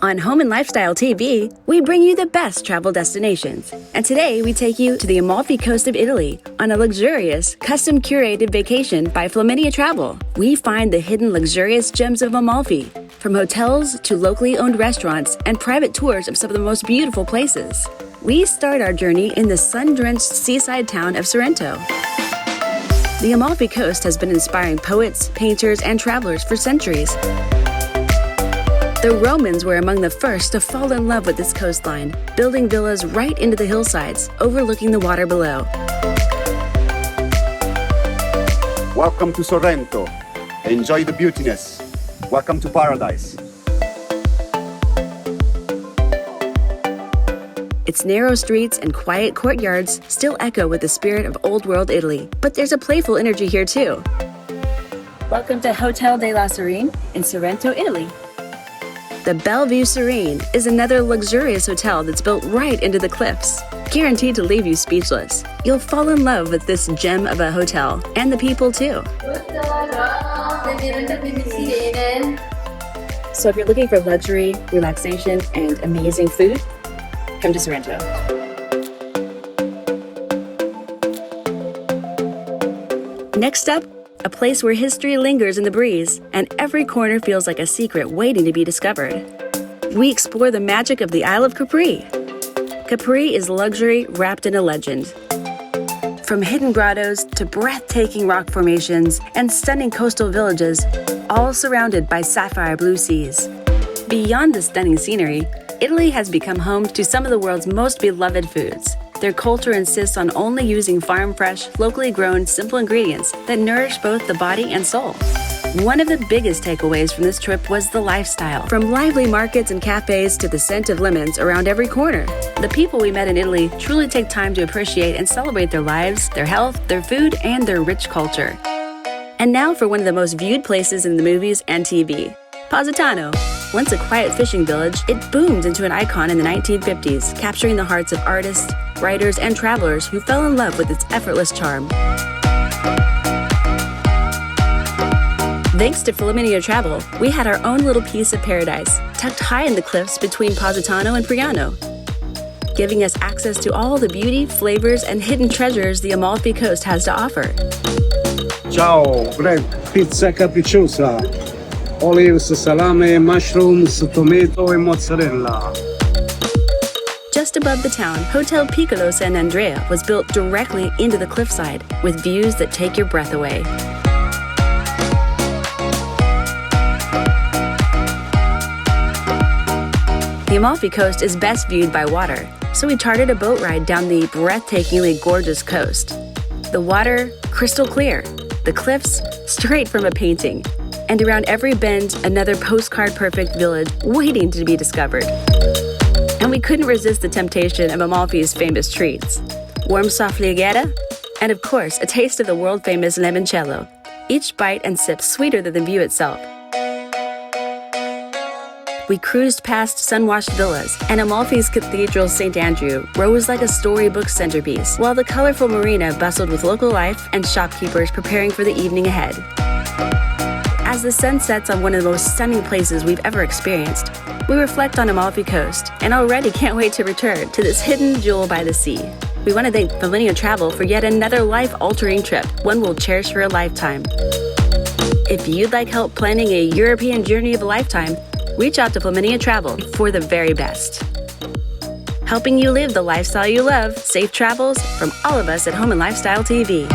On Home and Lifestyle TV, we bring you the best travel destinations. And today we take you to the Amalfi Coast of Italy on a luxurious, custom-curated vacation by Flaminia Travels. We find the hidden luxurious gems of Amalfi, from hotels to locally owned restaurants and private tours of some of the most beautiful places. We start our journey in the sun-drenched seaside town of Sorrento. The Amalfi Coast has been inspiring poets, painters, and travelers for centuries. The Romans were among the first to fall in love with this coastline, building villas right into the hillsides, overlooking the water below. Welcome to Sorrento. Enjoy the beautiness. Welcome to paradise. Its narrow streets and quiet courtyards still echo with the spirit of old-world Italy, but there's a playful energy here too. Welcome to Hotel della Syrene in Sorrento, Italy. The Bellevue Syrene is another luxurious hotel that's built right into the cliffs, guaranteed to leave you speechless. You'll fall in love with this gem of a hotel, and the people too. So if you're looking for luxury, relaxation, and amazing food, come to Sorrento. Next up, a place where history lingers in the breeze, and every corner feels like a secret waiting to be discovered. We explore the magic of the Isle of Capri. Capri is luxury wrapped in a legend. From hidden grottos to breathtaking rock formations and stunning coastal villages, all surrounded by sapphire blue seas. Beyond the stunning scenery, Italy has become home to some of the world's most beloved foods. Their culture insists on only using farm-fresh, locally grown, simple ingredients that nourish both the body and soul. One of the biggest takeaways from this trip was the lifestyle. From lively markets and cafes to the scent of lemons around every corner. The people we met in Italy truly take time to appreciate and celebrate their lives, their health, their food, and their rich culture. And now for one of the most viewed places in the movies and TV, Positano. Once a quiet fishing village, it boomed into an icon in the 1950s, capturing the hearts of artists, writers, and travelers who fell in love with its effortless charm. Thanks to Flaminia Travels, we had our own little piece of paradise, tucked high in the cliffs between Positano and Piccolo, giving us access to all the beauty, flavors, and hidden treasures the Amalfi Coast has to offer. Ciao, pizza capricciosa, olives, salame, mushrooms, tomato, and mozzarella. Just above the town, Hotel Piccolo Sant'Andrea was built directly into the cliffside, with views that take your breath away. The Amalfi Coast is best viewed by water, so we chartered a boat ride down the breathtakingly gorgeous coast. The water, crystal clear, the cliffs, straight from a painting, and around every bend, another postcard-perfect village waiting to be discovered. And we couldn't resist the temptation of Amalfi's famous treats. Warm sofflighera, and of course, a taste of the world-famous limoncello. Each bite and sip sweeter than the view itself. We cruised past sun-washed villas, and Amalfi's Cathedral Sant'Andrea rose like a storybook centerpiece, while the colorful marina bustled with local life and shopkeepers preparing for the evening ahead. As the sun sets on one of the most stunning places we've ever experienced, we reflect on Amalfi Coast and already can't wait to return to this hidden jewel by the sea. We want to thank Flaminia Travels for yet another life-altering trip, one we'll cherish for a lifetime. If you'd like help planning a European journey of a lifetime, reach out to Flaminia Travels for the very best. Helping you live the lifestyle you love, safe travels from all of us at Home and Lifestyle TV.